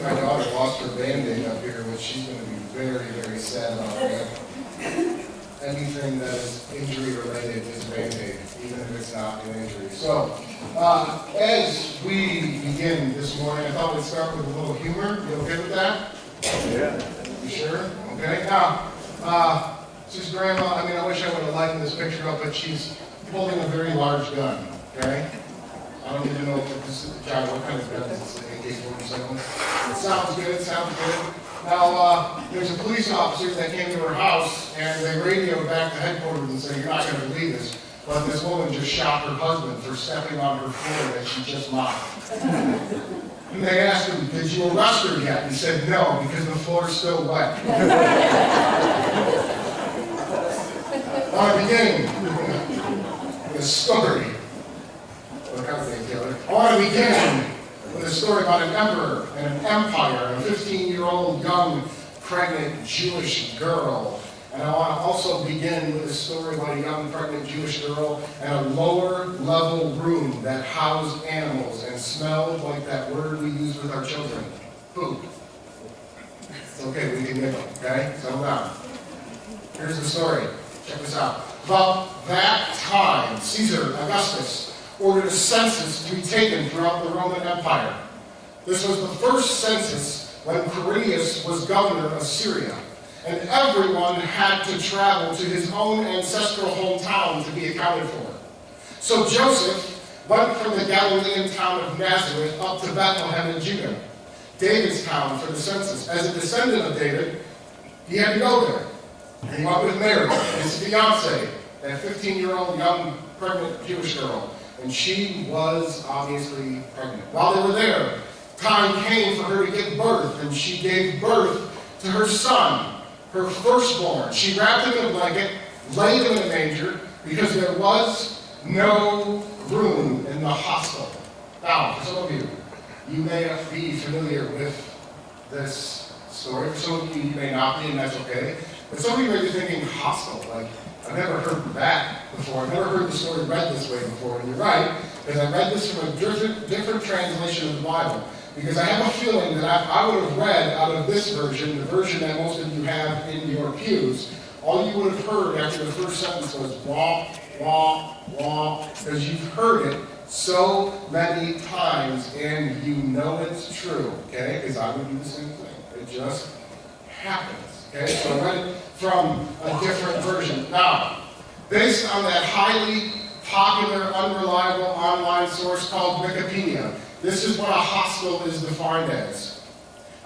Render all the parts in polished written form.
my daughter lost her Band-Aid up here, which she's going to be very, very sad about. Anything that is injury-related is Band-Aid, even if it's not an injury. So, as we begin this morning, I thought we'd start with a little humor. You okay with that? Yeah. You sure? Okay. Now, this is Grandma. I mean, I wish I would have lightened this picture up, but she's holding a very large gun. Okay. I don't even know if this is, John, what kind of gun is this? AK-47? It sounds good. It sounds good. Now, there's a police officer that came to her house, and they radioed back to headquarters and said, "You're not going to believe this, but this woman just shot her husband for stepping on her floor that she just mopped." And they asked him, "Did you arrest her yet?" He said, "No, because the floor's still wet." I begin with a story. Look how they kill her. I want to begin with a story about an emperor and an empire, and a 15-year-old young pregnant Jewish girl. And I want to also begin with a story about a young pregnant Jewish girl and a lower level room that housed animals and smelled like that word we use with our children, poop. It's okay, we can nibble, okay? Settle down. Here's the story. Check this out. About that time, Caesar Augustus ordered a census to be taken throughout the Roman Empire. This was the first census when Quirinius was governor of Syria, and everyone had to travel to his own ancestral hometown to be accounted for. So Joseph went from the Galilean town of Nazareth up to Bethlehem in Judah, David's town, for the census. As a descendant of David, he had to go there. And he went with Mary, his fiancée, that 15-year-old young pregnant Jewish girl. And she was obviously pregnant. While they were there, time came for her to give birth, and she gave birth to her son, her firstborn. She wrapped him in a blanket, laid him in a manger, because there was no room in the hospital. Now, for some of you, you may not be familiar with this story. For some of you, you may not be, and that's okay. But some of you may be thinking, hospital, like, I've never heard that before. I've never heard the story read this way before. And you're right, because I read this from a different translation of the Bible. Because I have a feeling that I would have read out of this version, the version that most of you have in your pews, all you would have heard after the first sentence was wah, wah, wah, because you've heard it so many times and you know it's true, okay? Because I would do the same thing. It just happens. Okay, so I read it from a different version. Now, based on that highly popular, unreliable online source called Wikipedia, this is what a hospital is defined as: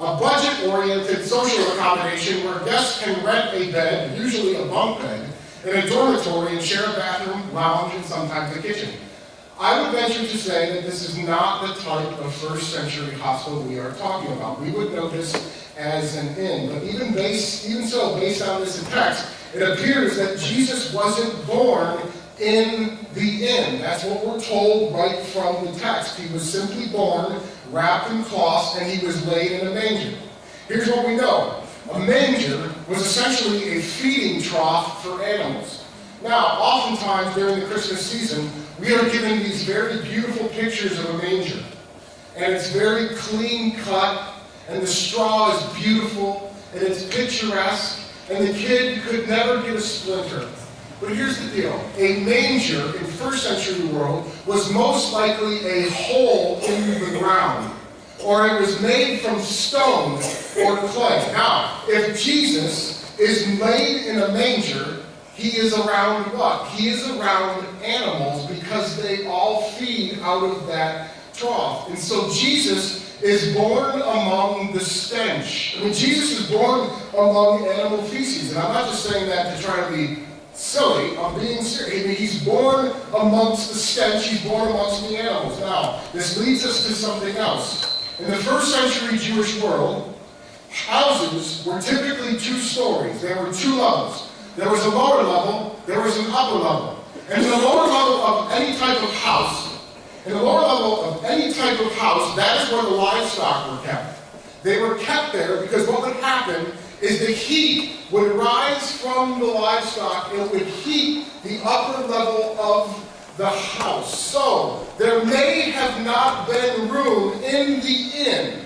a budget-oriented social accommodation where guests can rent a bed, usually a bunk bed, in a dormitory and share a bathroom, lounge, and sometimes a kitchen. I would venture to say that this is not the type of first-century hospital we are talking about. We would know this as an inn, but even so, based on this text, it appears that Jesus wasn't born in the inn. That's what we're told right from the text. He was simply born, wrapped in cloths, and he was laid in a manger. Here's what we know. A manger was essentially a feeding trough for animals. Now, oftentimes during the Christmas season, we are given these very beautiful pictures of a manger. And it's very clean cut, and the straw is beautiful, and it's picturesque, and the kid could never get a splinter. But here's the deal. A manger in first century world was most likely a hole in the ground, or it was made from stone or clay. Now, if Jesus is laid in a manger, he is around what? He is around animals because they all feed out of that trough. And so Jesus is born among the stench. I mean, Jesus is born among animal feces. And I'm not just saying that to try to be silly. I'm being serious. I mean, he's born amongst the stench. He's born amongst the animals. Now, this leads us to something else. In the first century Jewish world, houses were typically two stories. There were two levels. There was a lower level, there was an upper level. And in the lower level of any type of house, that is where the livestock were kept. They were kept there because what would happen is the heat would rise from the livestock and it would heat the upper level of the house. So there may have not been room in the inn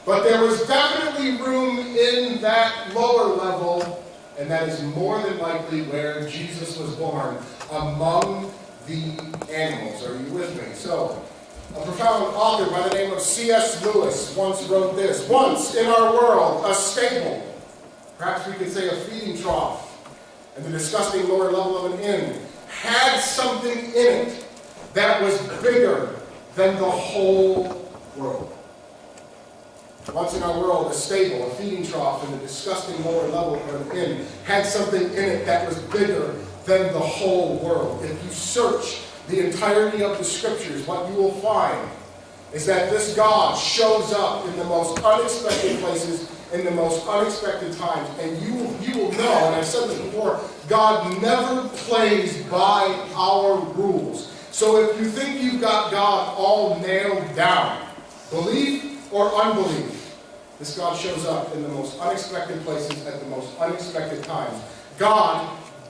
But there was definitely room in that lower level, and that is more than likely where Jesus was born, among the animals. Are you with me? So, a profound author by the name of C.S. Lewis once wrote this: "Once in our world, a stable, perhaps we could say a feeding trough, and the disgusting lower level of an inn, had something in it that was bigger than the whole world." Once in our world, a stable, a feeding trough, and the disgusting lower level of an inn had something in it that was bigger than the whole world. If you search the entirety of the scriptures, what you will find is that this God shows up in the most unexpected places, in the most unexpected times. And you will know, and I've said this before, God never plays by our rules. So if you think you've got God all nailed down, belief or unbelief, this God shows up in the most unexpected places at the most unexpected times. God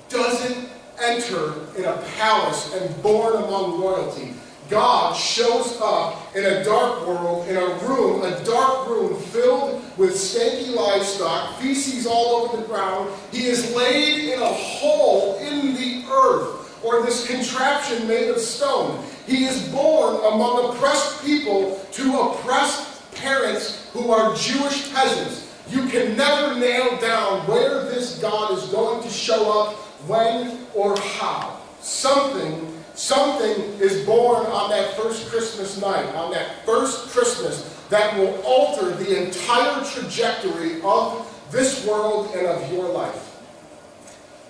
doesn't enter in a palace and born among royalty. God shows up in a dark world, in a dark room filled with stanky livestock, feces all over the ground. He is laid in a hole in the earth, or this contraption made of stone. He is born among oppressed people to oppressed parents who are Jewish peasants. You can never nail down where this God is going to show up, when or how. Something is born on that first Christmas night, on that first Christmas, that will alter the entire trajectory of this world and of your life.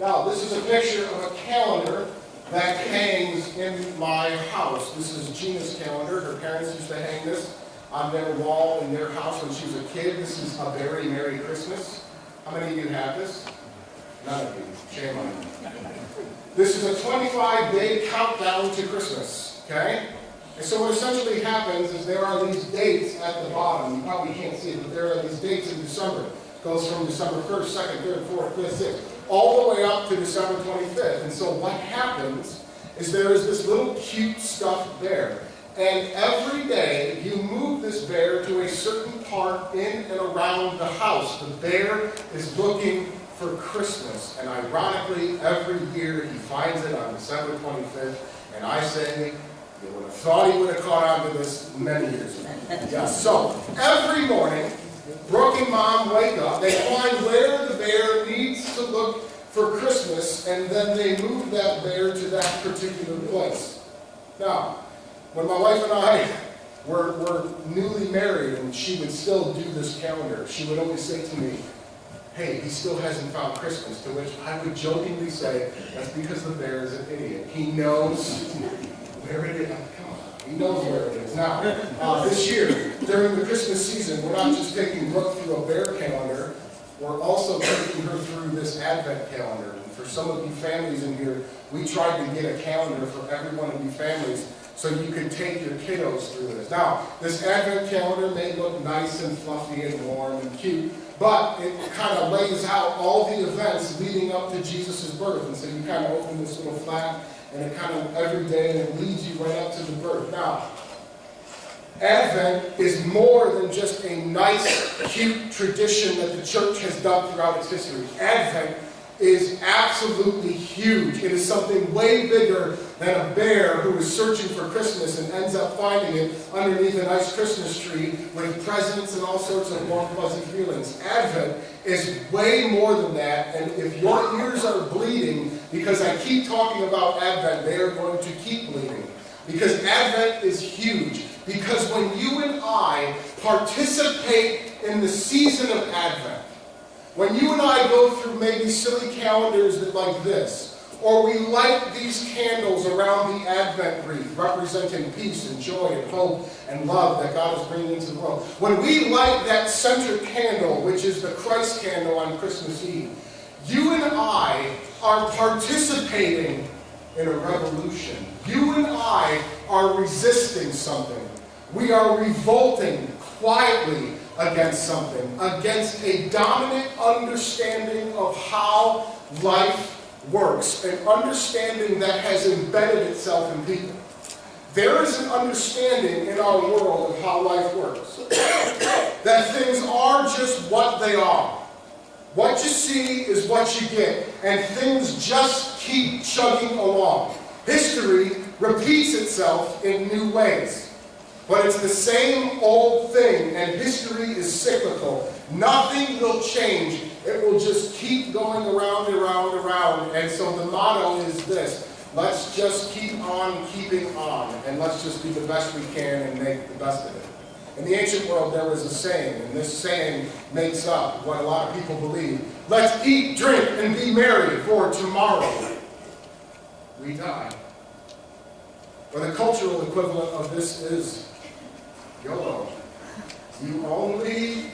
Now, this is a picture of a calendar that hangs in my house. This is Gina's calendar. Her parents used to hang this on their wall in their house when she was a kid. This is A Very Merry Christmas. How many of you have this? None of you. Shame on you. This is a 25-day countdown to Christmas, okay? And so what essentially happens is there are these dates at the bottom. You probably can't see it, but there are these dates in December. It goes from December 1st, 2nd, 3rd, 4th, 5th, 6th, all the way up to December 25th. And so what happens is there is this little cute stuffed bear. And every day you move this bear to a certain part in and around the house. The bear is looking for Christmas. And ironically, every year he finds it on December 25th. And I say, you would have thought he would have caught on to this many years ago. Yeah, so every morning, Brooke and Mom wake up. They find where the bear needs to look for Christmas, and then they move that bear to that particular place. Now, when my wife and I were newly married and she would still do this calendar, she would always say to me, "Hey, he still hasn't found Christmas," to which I would jokingly say, "That's because the bear is an idiot. He knows where it is." Come on, he knows where it is. Now, this year, during the Christmas season, we're not just taking Brooke through a bear calendar, we're also taking her through this Advent calendar. And for some of you families in here, we tried to get a calendar for every one of you families so you could take your kiddos through this. Now, this Advent calendar may look nice and fluffy and warm and cute, but it kind of lays out all the events leading up to Jesus' birth. And so you kind of open this little flap, and it kind of every day, and it leads you right up to the birth. Now, Advent is more than just a nice, cute tradition that the church has done throughout its history. Advent is absolutely huge. It is something way bigger than a bear who is searching for Christmas and ends up finding it underneath a nice Christmas tree with presents and all sorts of warm, fuzzy feelings. Advent is way more than that, and if your ears are bleeding because I keep talking about Advent, they are going to keep bleeding. Because Advent is huge. Because when you and I participate in the season of Advent, when you and I go through maybe silly calendars like this, or we light these candles around the Advent wreath, representing peace and joy and hope and love that God is bringing into the world. When we light that center candle, which is the Christ candle on Christmas Eve, you and I are participating in a revolution. You and I are resisting something. We are revolting quietly against something, against a dominant understanding of how life works, an understanding that has embedded itself in people. There is an understanding in our world of how life works. that things are just what they are. What you see is what you get, and things just keep chugging along. History repeats itself in new ways, but it's the same old thing, and history is cyclical. Nothing will change. It will just keep going around and around and around. And so the motto is this: let's just keep on keeping on, and let's just do the best we can and make the best of it. In the ancient world, there was a saying, and this saying makes up what a lot of people believe. Let's eat, drink, and be merry, for tomorrow we die. Or the cultural equivalent of this is YOLO. You only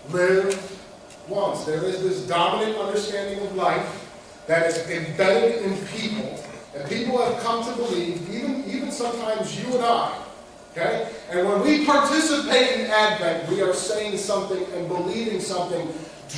live once. There is this dominant understanding of life that is embedded in people, and people have come to believe, even sometimes you and I, okay? And when we participate in Advent, we are saying something and believing something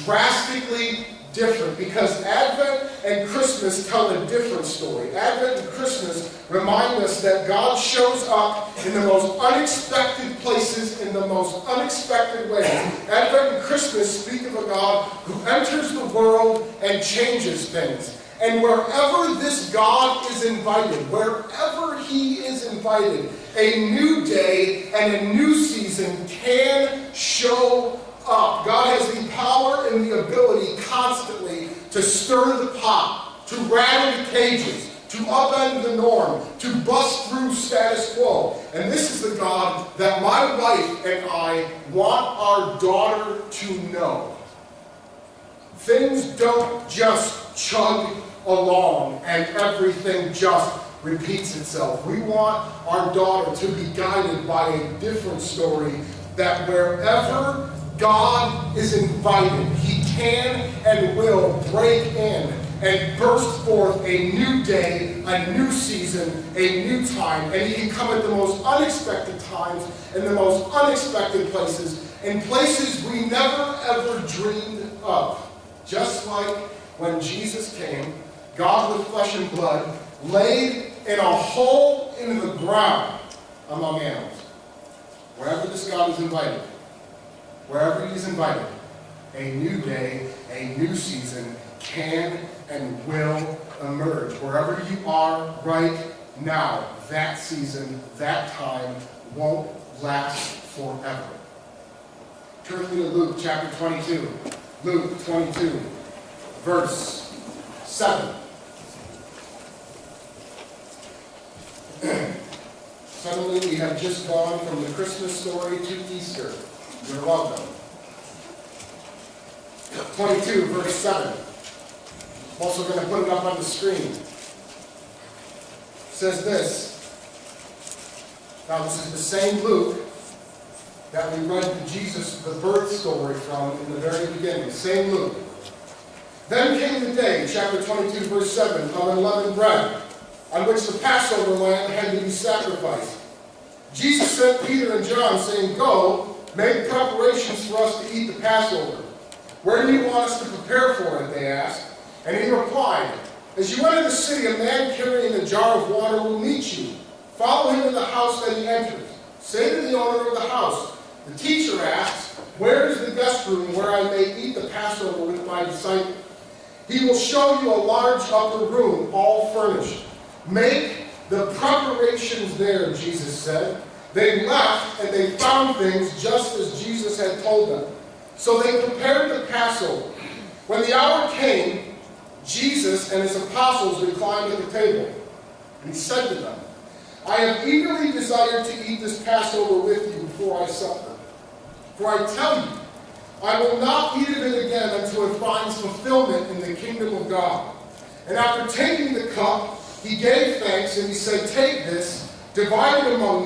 drastically different, because Advent and Christmas tell a different story. Advent and Christmas remind us that God shows up in the most unexpected places, in the most unexpected ways. Advent and Christmas speak of a God who enters the world and changes things. And wherever this God is invited, wherever he is invited, a new day and a new season can show up. God has the power and the ability constantly to stir the pot, to rattle the cages, to upend the norm, to bust through status quo. And this is the God that my wife and I want our daughter to know. Things don't just chug along and everything just repeats itself. We want our daughter to be guided by a different story, that wherever God is invited, he can and will break in and burst forth a new day, a new season, a new time. And he can come at the most unexpected times, in the most unexpected places, in places we never ever dreamed of. Just like when Jesus came, God with flesh and blood, laid in a hole in the ground among animals. Wherever this God is invited, wherever he is invited, a new day, a new season can and will emerge. Wherever you are right now, that season, that time won't last forever. Turn with me to Luke chapter 22. Luke 22, verse 7. Suddenly we have just gone from the Christmas story to Easter. You're welcome. 22, verse 7. I'm also going to put it up on the screen. It says this. Now this is the same Luke that we read Jesus, the birth story from in the very beginning. Same Luke. Then came the day, chapter 22, verse 7, of unleavened bread, on which the Passover lamb had to be sacrificed. Jesus sent Peter and John, saying, "Go, make preparations for us to eat the Passover." "Where do you want us to prepare for it?" they asked. And he replied, "As you enter the city, a man carrying a jar of water will meet you. Follow him to the house that he enters. Say to the owner of the house, 'The teacher asks, where is the guest room where I may eat the Passover with my disciples?' He will show you a large upper room, all furnished. Make the preparations there," Jesus said. They left, and they found things just as Jesus had told them. So they prepared the Passover. When the hour came, Jesus and his apostles reclined at the table. And he said to them, "I have eagerly desired to eat this Passover with you before I suffer. For I tell you, I will not eat of it again until it finds fulfillment in the kingdom of God." And after taking the cup, he gave thanks and he said, "Take this, divide it among you.